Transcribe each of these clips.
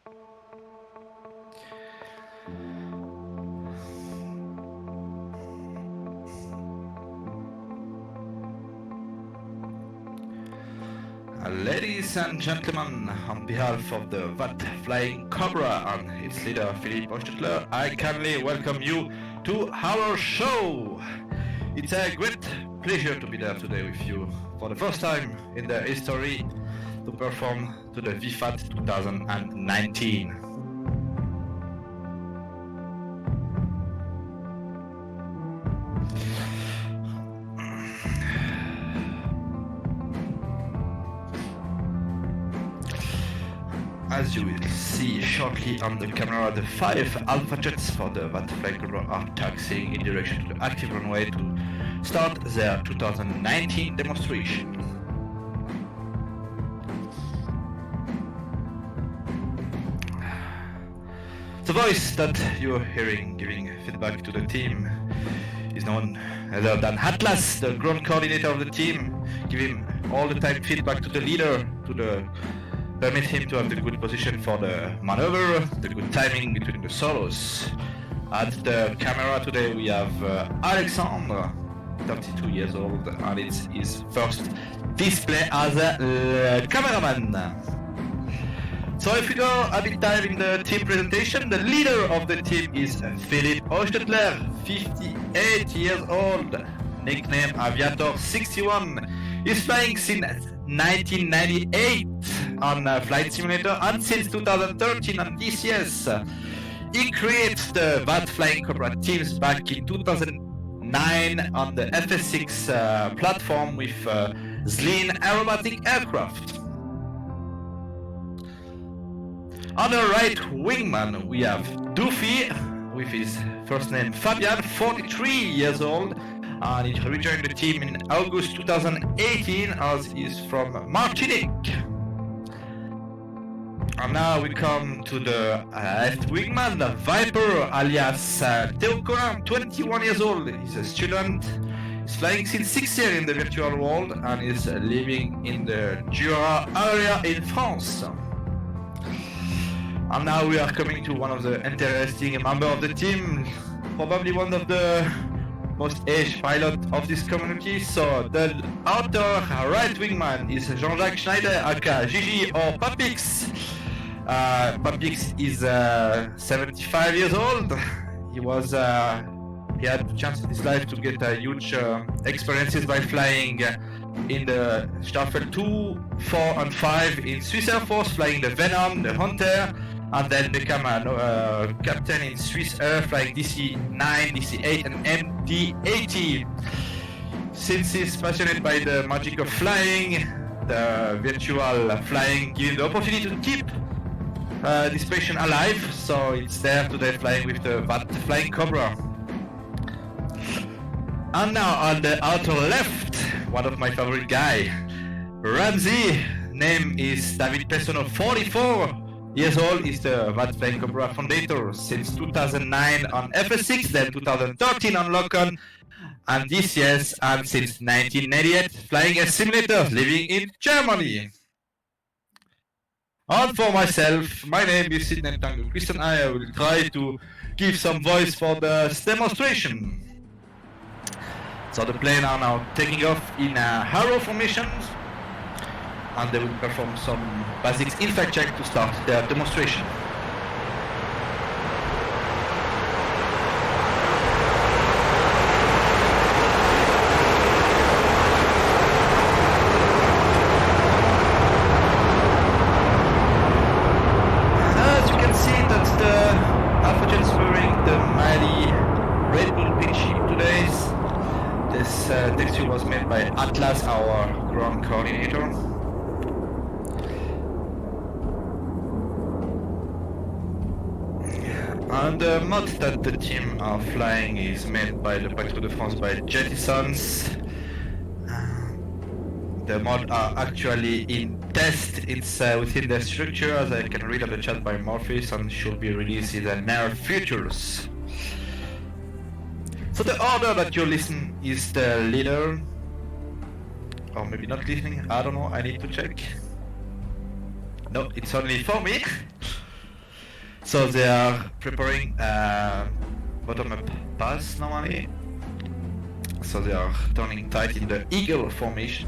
Ladies and gentlemen, on behalf of the VFAT Flying Cobra and its leader Philippe Hostetler, I kindly welcome you to our show. It's a great pleasure to be there today with you for the first time in their history to perform to the VFAT 2019. As you will see shortly on the camera, the 5 Alpha jets for the VFAT Flying Cobra are taxiing in direction to the active runway to start their 2019 demonstration. The voice that you're hearing giving feedback to the team is none other than Atlas, the ground coordinator of the team. Give him all the time feedback to the leader, permit him to have the good position for the maneuver, the good timing between the solos. At the camera today we have Alexandre, 32 years old, and it's his first display as a cameraman. So if we go a bit time in the team presentation, the leader of the team is Philippe Hostetler, 58 years old, nickname Aviator 61. He's flying since 1998 on Flight Simulator and since 2013 on DCS. He created the VFAT Flying Cobra teams back in 2009 on the FS6 platform with Zlin aerobatic aircraft. On the right wingman we have Doofy with his first name Fabian, 43 years old, and he rejoined the team in August 2018 as he's from Martinique. And now we come to the left wingman, Viper alias Théo Collin, 21 years old. He's a student. He's flying since 6 years in the virtual world and is living in the Jura area in France. And now we are coming to one of the interesting members of the team, probably one of the most aged pilot of this community. So the outer right wingman is Jean-Jacques Schneider, aka Gigi or Papix. Papix is 75 years old. He had the chance in his life to get huge experiences by flying in the Staffel 2, 4 and 5 in Swiss Air Force, flying the Venom, the Hunter, and then became a captain in Swiss Air, flying DC-9, DC-8 and MD-80. Since he's passionate by the magic of flying, the virtual flying gives the opportunity to keep this passion alive, so it's there today flying with the VFAT Flying Cobra. And now on the outer left, one of my favorite guy, Ramsey, name is David Pessono, 44 years old, is the VFAT Flying Cobra founder since 2009 on FS6, then 2013 on Lockon and DCS, and since 1998 flying a simulator, living in Germany. And for myself, my name is Sidney Tango Christian. I will try to give some voice for the demonstration. So the plane are now taking off in a arrow formation, and they will perform some basics in-flight check to start their demonstration. As you can see, that's the Alpha Jets wearing the mighty Red Bull pink sheep today. This texture was made by Atlas, our ground coordinator. And the mod that the team are flying is made by the Patrouille de France by Jettisons. The mod are actually in test. It's within the structure, as I can read on the chat by Morpheus, and should be released in the near futures. So the order that you listen is the leader, or maybe not listening, I don't know, I need to check. No, it's only for me. So they are preparing bottom-up pass normally. So they are turning tight in the eagle formation.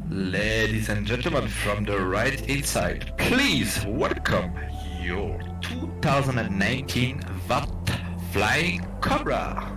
Ladies and gentlemen, from the right inside, please welcome your 2019 VFAT Flying Cobra.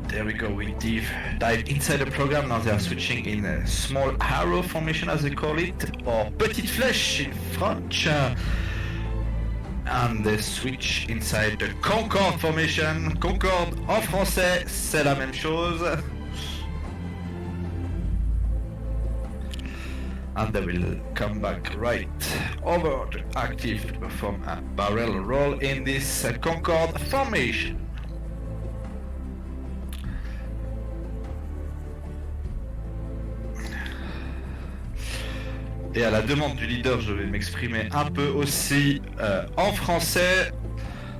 There we go, we dive inside the program. Now they are switching in a small arrow formation as they call it, or petite flèche in French. And they switch inside the Concorde formation. Concorde en français, c'est la même chose. And they will come back right over the active to perform a barrel roll in this Concorde formation. Et à la demande du leader, je vais m'exprimer un peu aussi en français.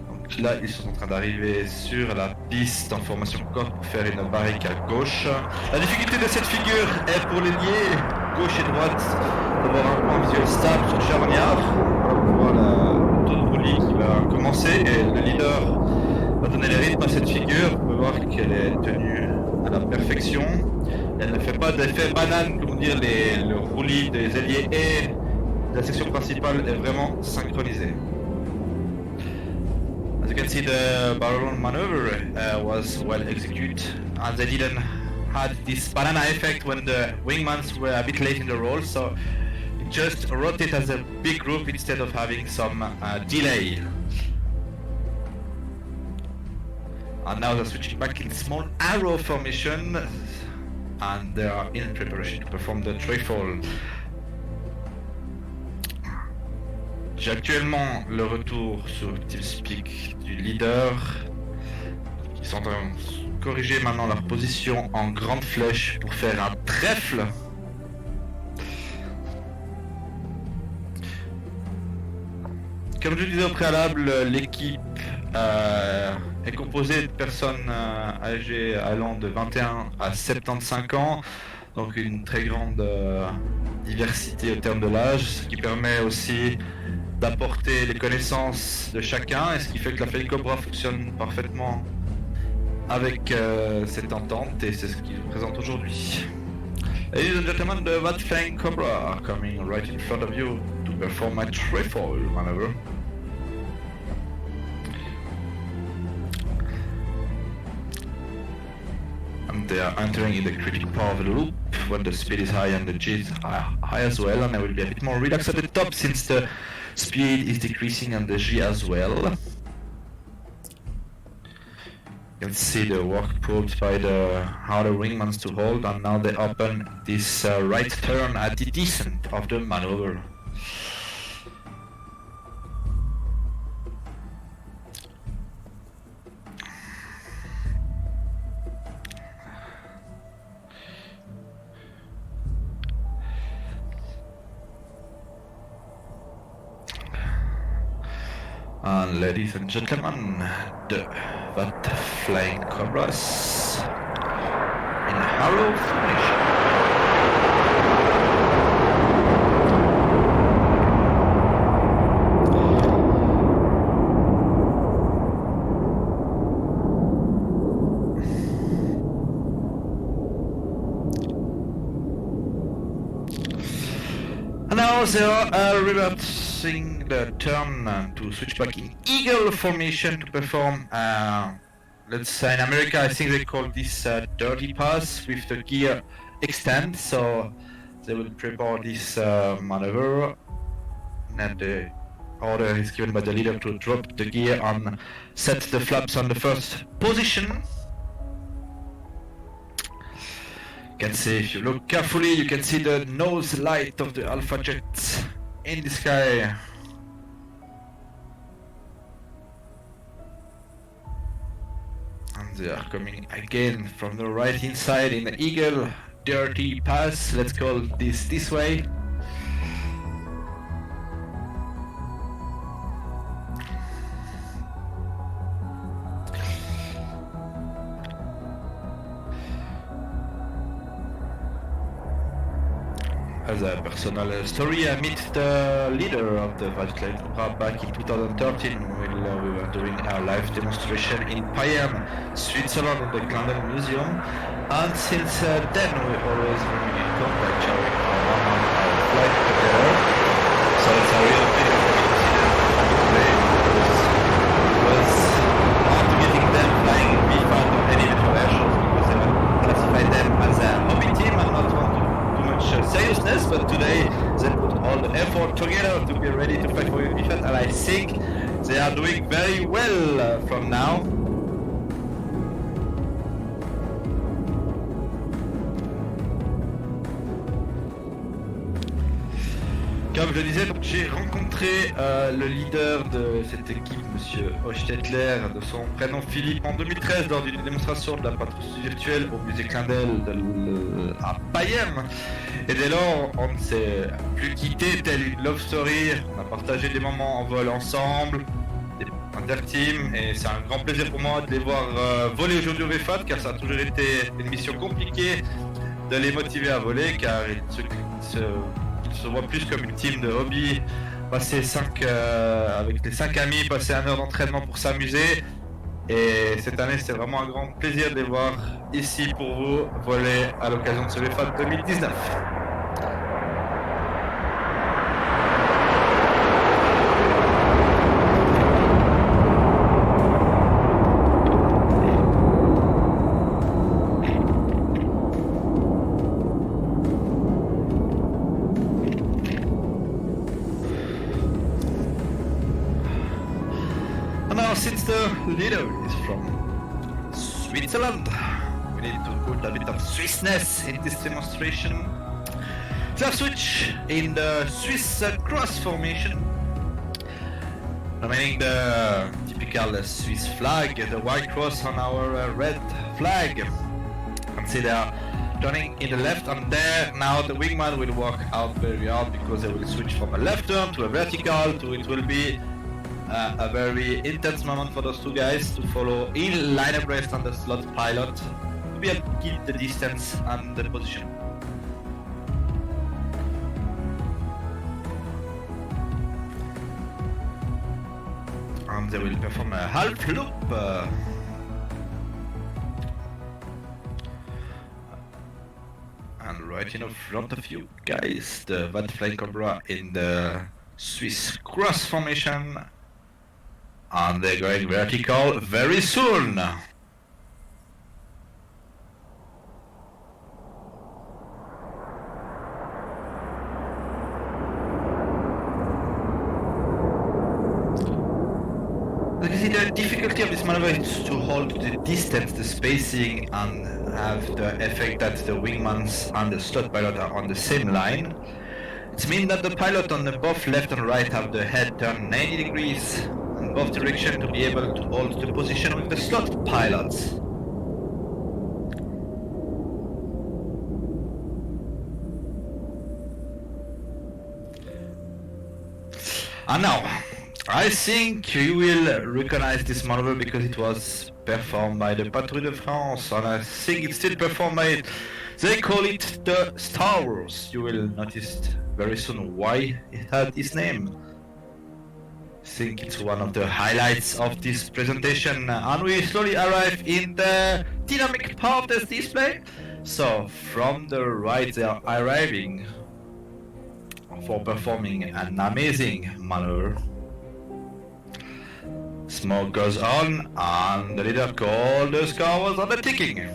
Donc là, ils sont en train d'arriver sur la piste en formation corps pour faire une barrique à gauche. La difficulté de cette figure est pour l'ailier gauche et droite d'avoir un point visuel stable sur le charognard. Voilà le tour de roulis qui va commencer et le leader va donner les rythmes à cette figure. Vous pouvez voir qu'elle est tenue à la perfection. Elle ne fait pas d'effet banane, comme dire le roulis des ailiers, et la section principale est vraiment synchronisée. As you can see, the barrel maneuver was well executed, and they didn't had this banana effect when the wingmans were a bit late in the roll, so it just rotated as a big group instead of having some delay. And now they're switching back in small arrow formation. And they are in preparation to perform the trefoil. J'ai actuellement le retour sur TeamSpeak du leader. Ils sont en train de corriger maintenant leur position en grande flèche pour faire un trèfle. Comme je disais au préalable, l'équipe est composée de personnes âgées allant de 21 à 75 ans, donc une très grande diversité au terme de l'âge, ce qui permet aussi d'apporter les connaissances de chacun, et ce qui fait que la Flying Cobra fonctionne parfaitement avec cette entente, et c'est ce qu'il présente aujourd'hui. Ladies and gentlemen, the VFAT Flying Cobra are coming right in front of you to perform a trefoil maneuver. They are entering in the critical part of the loop when the speed is high and the G is high as well, and they will be a bit more relaxed at the top since the speed is decreasing and the G as well. You can see the work pulled by the outer wingmans to hold, and now they open this right turn at the descent of the maneuver. And ladies and gentlemen, the VFAT Flying Cobras in arrow formation. And now they are revert forcing the turn to switch back in eagle formation to perform, let's say in America, I think they call this dirty pass with the gear extend. So they will prepare this maneuver, and the order is given by the leader to drop the gear and set the flaps on the first position. You can see, if you look carefully, you can see the nose light of the Alpha jet in the sky. And they are coming again from the right inside in the eagle dirty pass, let's call this way. As a personal story, I met the leader of the VFAT Cobra back in 2013 when we were doing our live demonstration in Payerne, Switzerland, in the Clandel Museum. And since then, we always been in contact, sharing our flight together. So it's a real pleasure for me to see them today, because it was hard to getting them flying in VFAT or any virtual air shows, because they would classify them as a hobby team and not want to seriousness, but today they put all the effort together to be ready to fight for VFAT, and I think they are doing very well from now. Comme je le disais, donc j'ai rencontré le leader de cette équipe, Monsieur Hochstetler, de son prénom Philippe, en 2013 lors d'une démonstration de la patrouille virtuelle au musée Clandel à Payerne. Et dès lors, on ne s'est plus quitté telle une love story. On a partagé des moments en vol ensemble, des inter-teams, et c'est un grand plaisir pour moi de les voir voler aujourd'hui au VFAT, car ça a toujours été une mission compliquée de les motiver à voler, car ils se voient plus comme une team de hobby, passer avec les 5 amis, passer 1 heure d'entraînement pour s'amuser. Et cette année, c'est vraiment un grand plaisir de les voir ici pour vous voler à l'occasion de ce VFAT 2019. Since the leader is from Switzerland, we need to put a bit of Swissness in this demonstration. So switch in the Swiss cross formation, remaining the typical Swiss flag, the white cross on our red flag. You can see they are turning in the left, and there now the wingman will walk out very hard, because they will switch from a left turn to a vertical to it will be a very intense moment for those two guys to follow in line abreast on the slot pilot to be able to keep the distance and the position. And they will perform a half loop. And right in front of you guys, the VFAT Cobra in the Swiss cross formation. And they're going vertical very soon. The difficulty of this maneuver is to hold the distance, the spacing, and have the effect that the wingmans and the slot pilot are on the same line. It means that the pilot on the both left and right have the head turned 90 degrees in both directions to be able to hold the position with the slot pilots. And now, I think you will recognize this maneuver because it was performed by the Patrouille de France, and I think it's still performed by, they call it the Star Wars. You will notice very soon why it had this name. I think it's one of the highlights of this presentation, and we slowly arrive in the dynamic part of this display. So from the right they are arriving for performing an amazing maneuver. Smoke goes on, and the leader called the Star Wars on the ticking.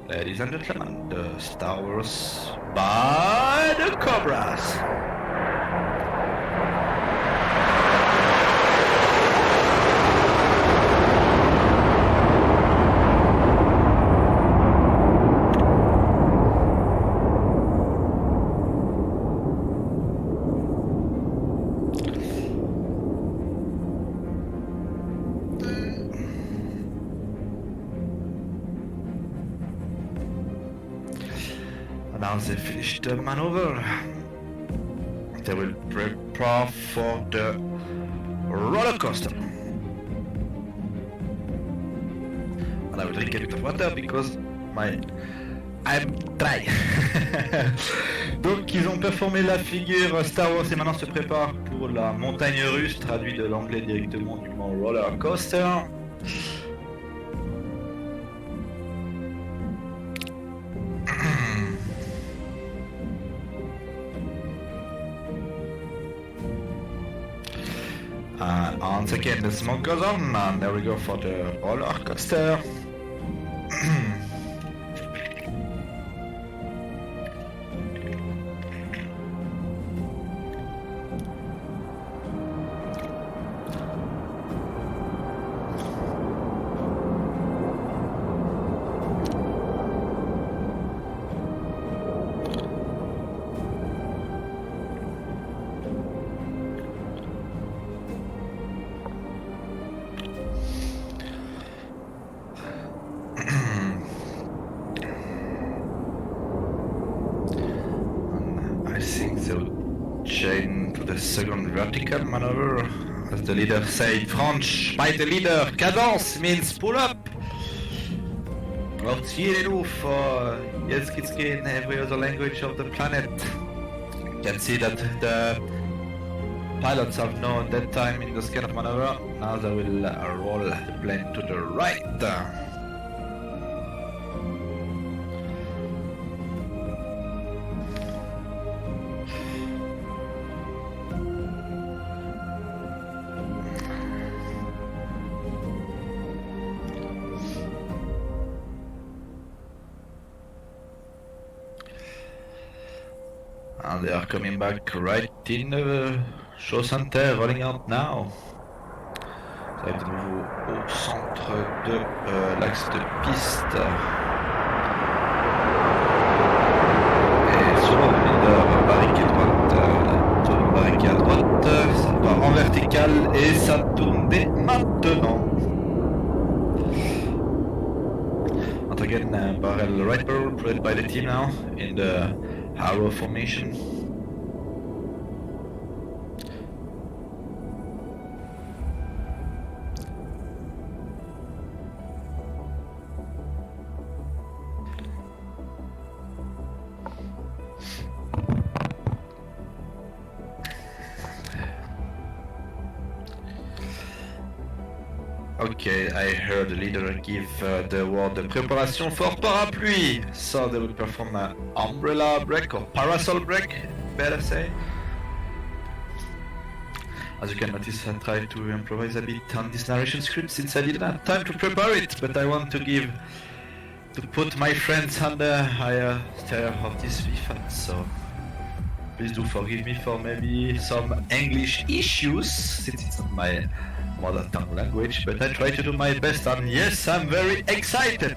Ladies and gentlemen, the Star Wars by the Cobras. Now they finished the maneuver. They will prepare for the roller coaster. And I will drink a bit of water because I'm dry. Donc ils ont performé la figure Star Wars et maintenant se préparent pour la montagne russe, traduit de l'anglais directement du mot roller coaster. Once again, the smoke goes on, and there we go for the roller coaster. Chain to the second vertical maneuver. As the leader said, French by the leader, cadence means pull up. Or tirez-nous for Yezkitski in every other language of the planet. You can see that the pilots have known that time in this kind of maneuver. Now they will roll the plane to the right. And they are coming back right in the show center, rolling out now. Ça va être de nouveau au centre de l'axe de piste. Et sur le leader, barrique droite, sur le barrique à droite, ça part en vertical et ça tourne dès maintenant. Once again, barrel right barrel played by the team now in the arrow formation. Okay, I heard the leader give the word de préparation for parapluie. So they will perform an umbrella break or parasol break, better say. As you can notice, I tried to improvise a bit on this narration script since I didn't have time to prepare it, but I want to put my friends on the higher tier of this VFAT, so please do forgive me for maybe some English issues, since it's not my mother tongue language, but I try to do my best, and yes, I'm very excited!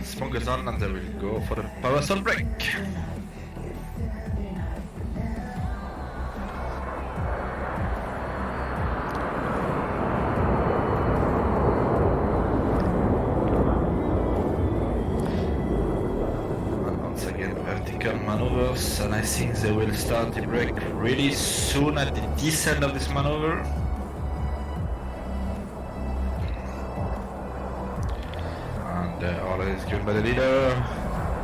Smoke goes on, and then we'll go for the parasol break. Maneuvers, and I think they will start the break really soon at the descent of this maneuver. The order is given by the leader.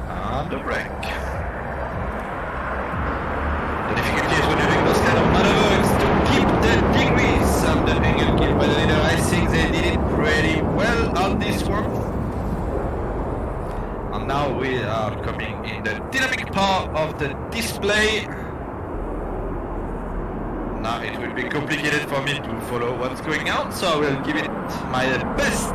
And the brake. The difficulty is when you're doing those kind of maneuvers to keep the degrees and the angle given by the leader. I think they did it pretty well on this one. And now we are coming in the dynamic part of the display. Now it will be complicated for me to follow what's going on, so I will give it my best.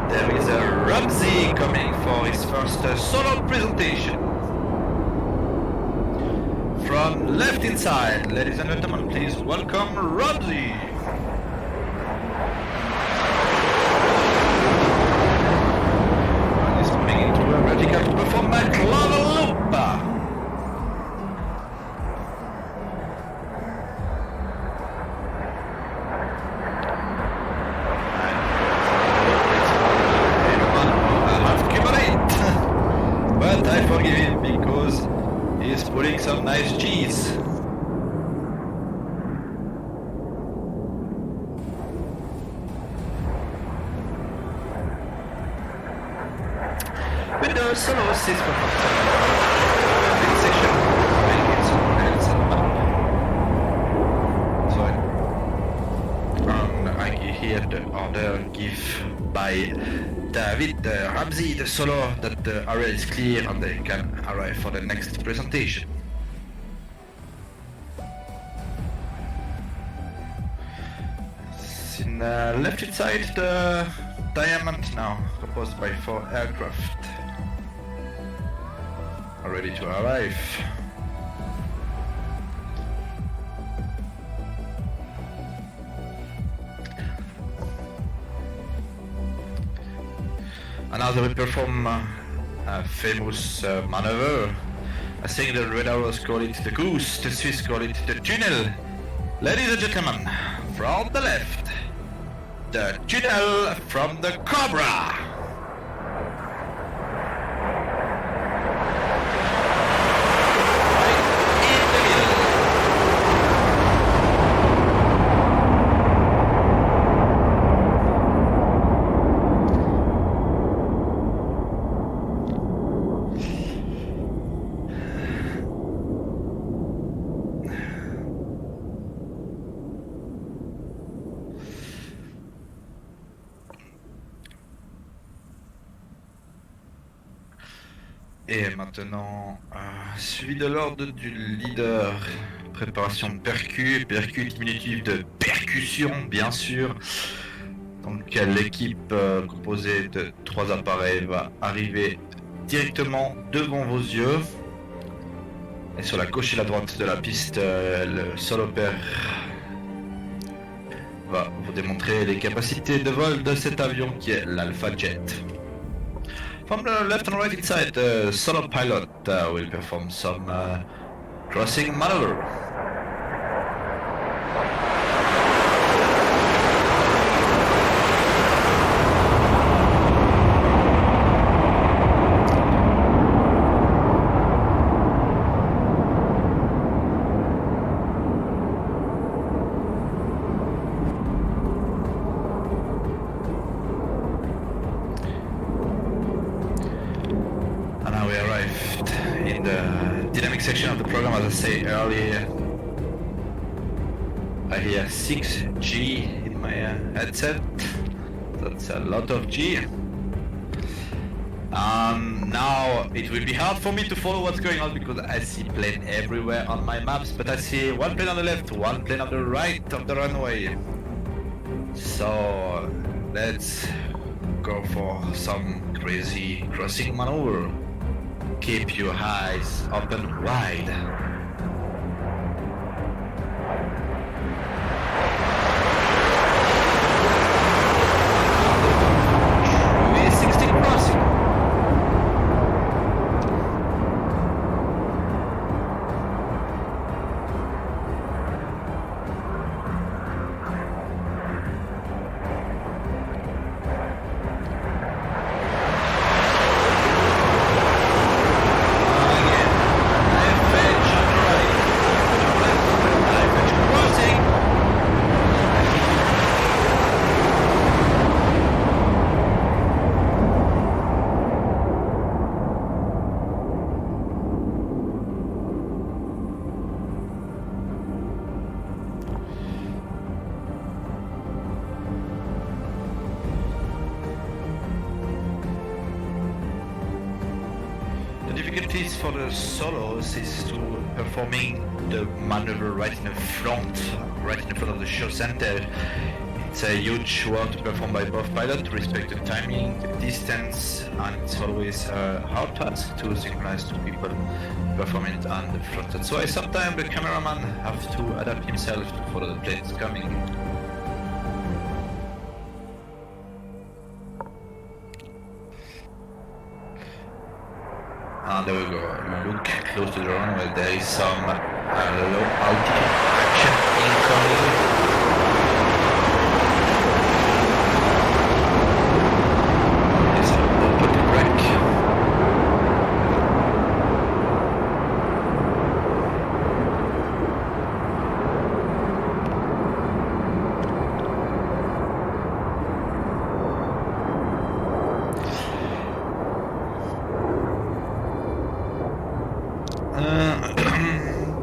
There is a Ramsey coming for his first solo presentation. From left inside, ladies and gentlemen, please welcome Ramsey. He's moving into a vertical to perform my clover loop. But I forgive him because he's putting some nice cheese. With the solo assist I hear the order given by David Ramsey, the solo, that the area is clear and they can arrive for the next presentation. In the left side, the Diamond now, composed by 4 aircraft, are ready to arrive. Another will perform a famous maneuver. I think the Red Arrows call it the goose, the Swiss call it the tunnel. Ladies and gentlemen, from the left, the tunnel from the Cobra. Et maintenant, suivi de l'ordre du leader, préparation de percu diminutif de percussion, bien sûr. Donc l'équipe composée de 3 appareils va arriver directement devant vos yeux. Et sur la gauche et la droite de la piste, le solo pair va vous démontrer les capacités de vol de cet avion qui est l'Alpha Jet. From the left and right side, the solo pilot will perform some crossing maneuver. In the dynamic section of the program, as I said earlier, I hear 6G in my headset. That's a lot of G. Now it will be hard for me to follow what's going on because I see planes everywhere on my maps, but I see one plane on the left, one plane on the right of the runway. So let's go for some crazy crossing maneuver. Keep your eyes open wide. 360 crossing. Again, for the solos is to performing the maneuver right in the front of the show center. It's a huge work to perform by both pilots to respect the timing, the distance, and it's always a hard task to synchronize two people performing it on the front. That's why sometimes the cameraman have to adapt himself to follow the planes coming. And there we go. Look close to the runway. There is some low altitude action incoming.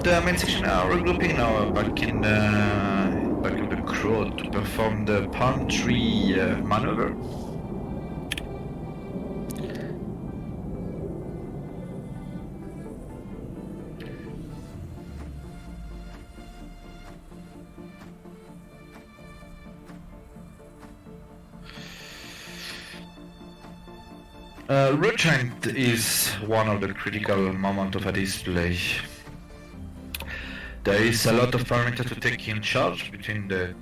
The main section are regrouping now back in the crowd to perform the palm tree maneuver. Rotate is one of the critical moments of a display. There is a lot of parameters to take in charge between the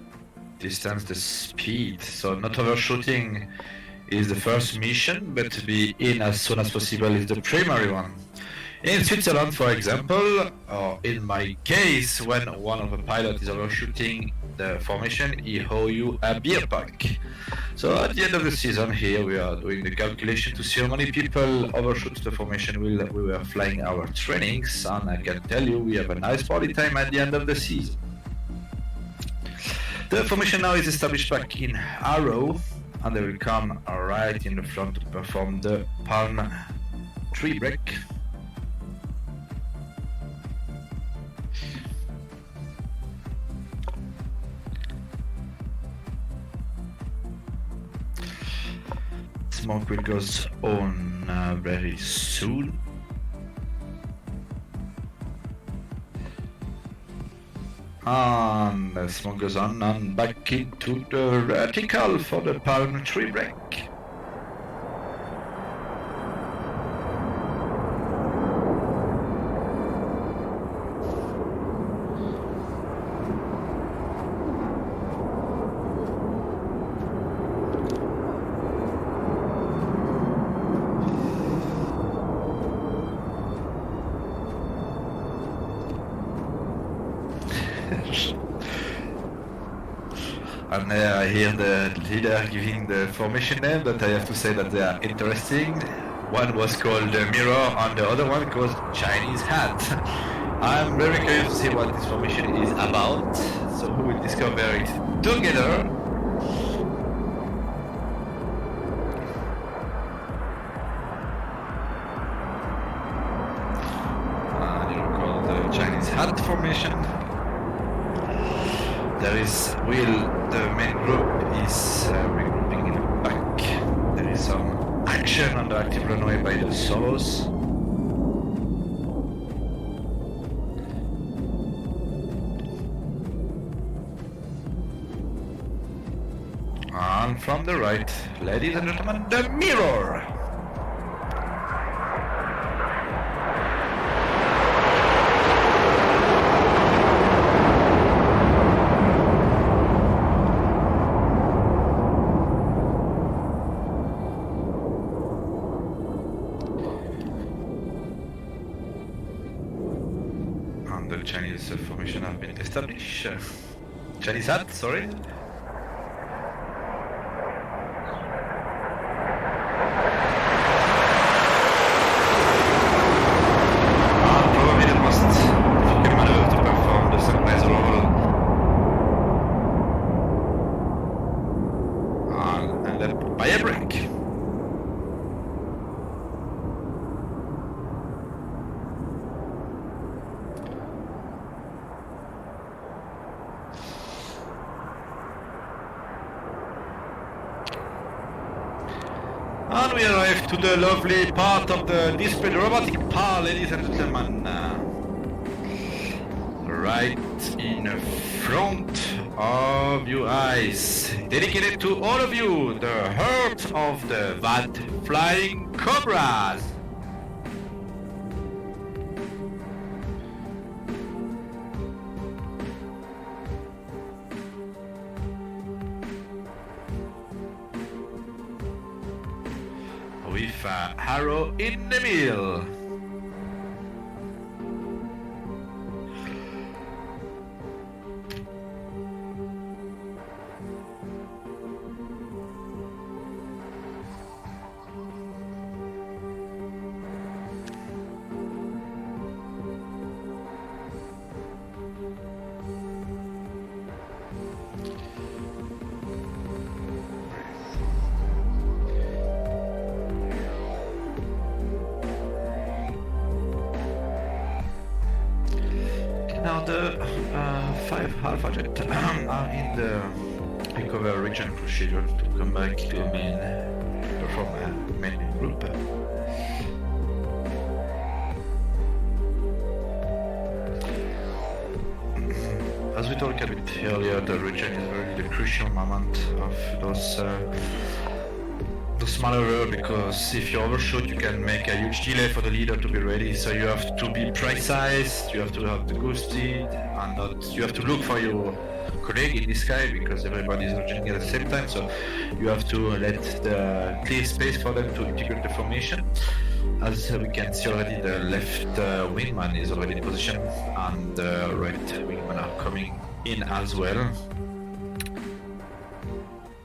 distance, the speed, so not overshooting is the first mission, but to be in as soon as possible is the primary one. In Switzerland, for example, or in my case, when one of the pilots is overshooting the formation, he owes you a beer pack. So at the end of the season here, we are doing the calculation to see how many people overshoot the formation we were flying our trainings, and I can tell you we have a nice party time at the end of the season. The formation now is established back in Arrow, and they will come right in the front to perform the palm tree break. Smoke will go on very soon. And the smoke goes on and back into the vertical for the palm tree break. And I hear the leader giving the formation name, but I have to say that they are interesting. One was called Mirror and the other one called Chinese Hat. I'm very curious to see what this formation is about, so we will discover it together. And you call the Chinese Hat formation. There is the main group is regrouping in the back. There is some action on the active runway by the solos. And from the right, ladies and gentlemen, the Mirror! The Chinese formation have been established. Chinese Hat, sorry. And probably the most difficult maneuver to perform the synchronized roll. And then by a break. And we arrive to the lovely part of the display, the robotic part, ladies and gentlemen. Right in front of your eyes, dedicated to all of you, the heart of the VFAT flying Cobras. With a arrow in the middle. Now the 5 Alpha Jet are in the recover region procedure to come back to perform a main group. As we talked a bit earlier, the region is really the crucial moment of those maneuver, because if you overshoot you can make a huge delay for the leader to be ready, so you have to be precise, you have to have the good speed, and you have to look for your colleague in the sky because everybody is originating at the same time, so you have to let the clear space for them to integrate the formation. As we can see already, the left wingman is already in position and the right wingman are coming in as well.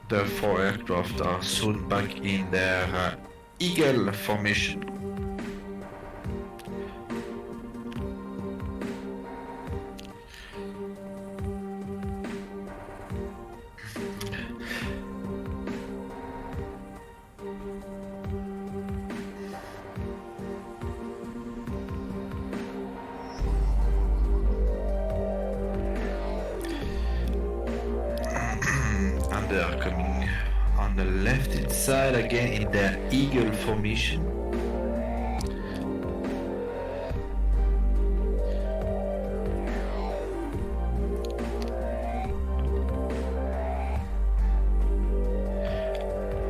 The 4 aircraft are soon back in their eagle formation. And they are coming on the left side again in their eagle formation.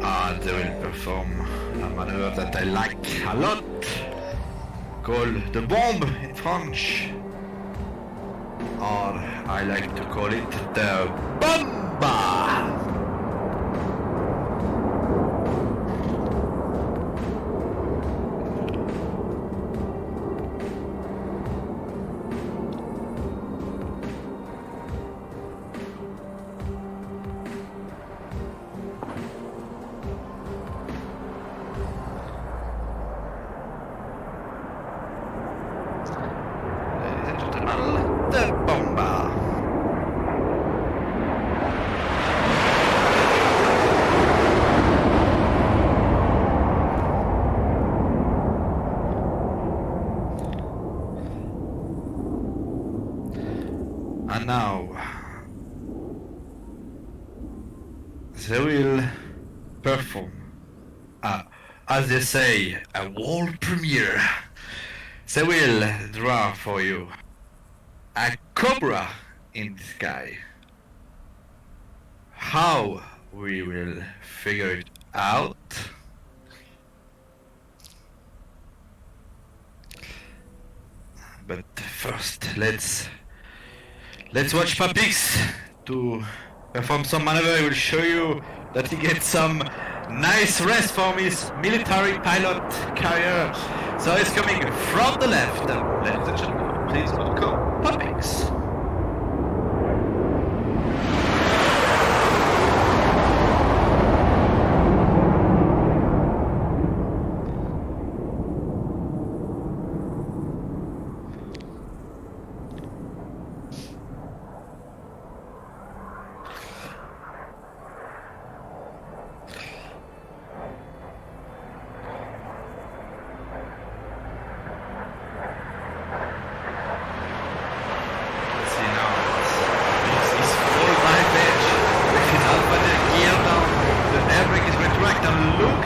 And they will perform a maneuver that I like a lot, called the bomb in French, or I like to call it the bomba. The bomba. And now they will perform, as they say, a world premiere. They will draw for you a Cobra in the sky. How we will figure it out? But first, let's watch Papix to perform some maneuver. I will show you that he gets some nice rest from his military pilot carrier. So he's coming from the left. Ladies and gentlemen, please welcome Papix.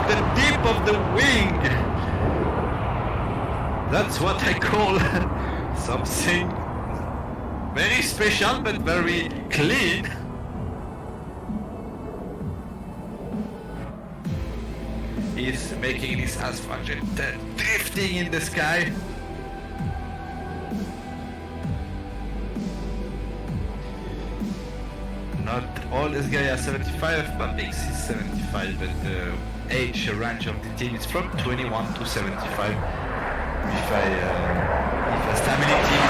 the tip of the wing. That's what I call something very special but very clean. He's making this asphalt jet drifting in the sky. Not all these guys are 75, but Bix is 75, but the age range of the team is from 21 to 75. If a stability.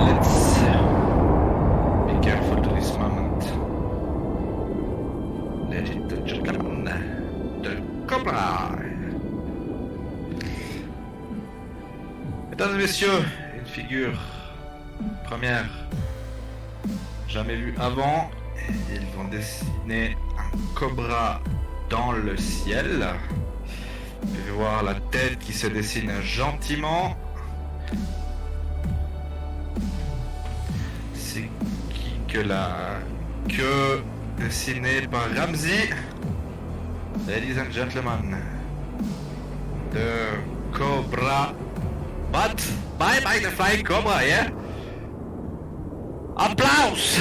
Let's be careful to this moment. Let it come. The Cobra. Mesdames et messieurs, une figure première jamais vue avant. Ils vont dessiner un Cobra dans le ciel. Vous pouvez voir la tête qui se dessine gentiment. C'est qui que la queue dessinée par Ramsey. Ladies and gentlemen, the Cobra. But bye bye the flying Cobra, yeah? Applaus!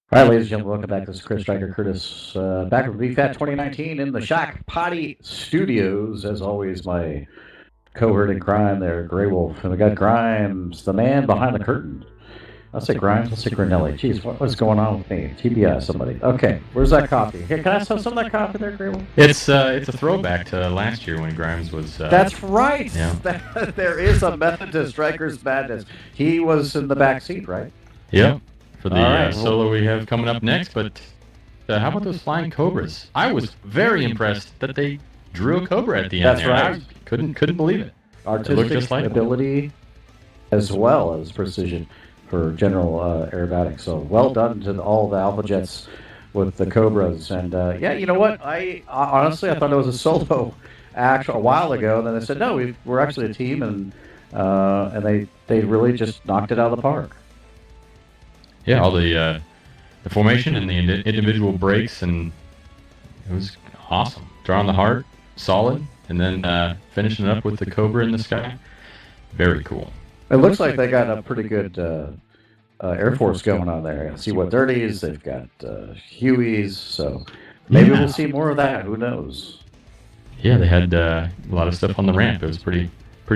All right, ladies and gentlemen, welcome back. This is Chris Striker Curtis, back with VFAT 2019 in the Shock Potty Studios. As always, my cohort in crime there, Grey Wolf. And we got Grimes, the man behind the curtain. I'll say Grimes, I'll say Grinelli. Jeez, what's going on with me? TBS, somebody. Okay, where's that coffee? Here, can I have some of that coffee there, Grey Wolf? It's a throwback to last year when Grimes was... That's right! Yeah. There is a method to Striker's madness. He was in the back seat, right? Yep. For the solo we have coming up next, but how about those flying Cobras? I was very impressed that they drew a Cobra at the end. That's there. right. I couldn't believe it. Artistic just like ability as well as precision for general aerobatics. So well done to all the Alpha Jets with the Cobras. And yeah, you know what? I honestly I thought it was a solo act a while ago, and then they said no, we're actually a team, and they really just knocked it out of the park. Yeah, all the formation and the individual breaks, and it was awesome. Drawing the heart, solid, and then finishing it up with the Cobra in the sky. Very cool. It looks like they got a pretty good Air Force going on there. C-130s, they've got Hueys, so maybe we'll see more of that. Who knows? Yeah, they had a lot of stuff on the ramp. It was pretty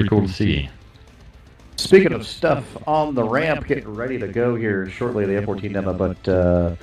cool to see. Speaking of stuff on the ramp, getting ready to go here shortly, the F-14 demo, but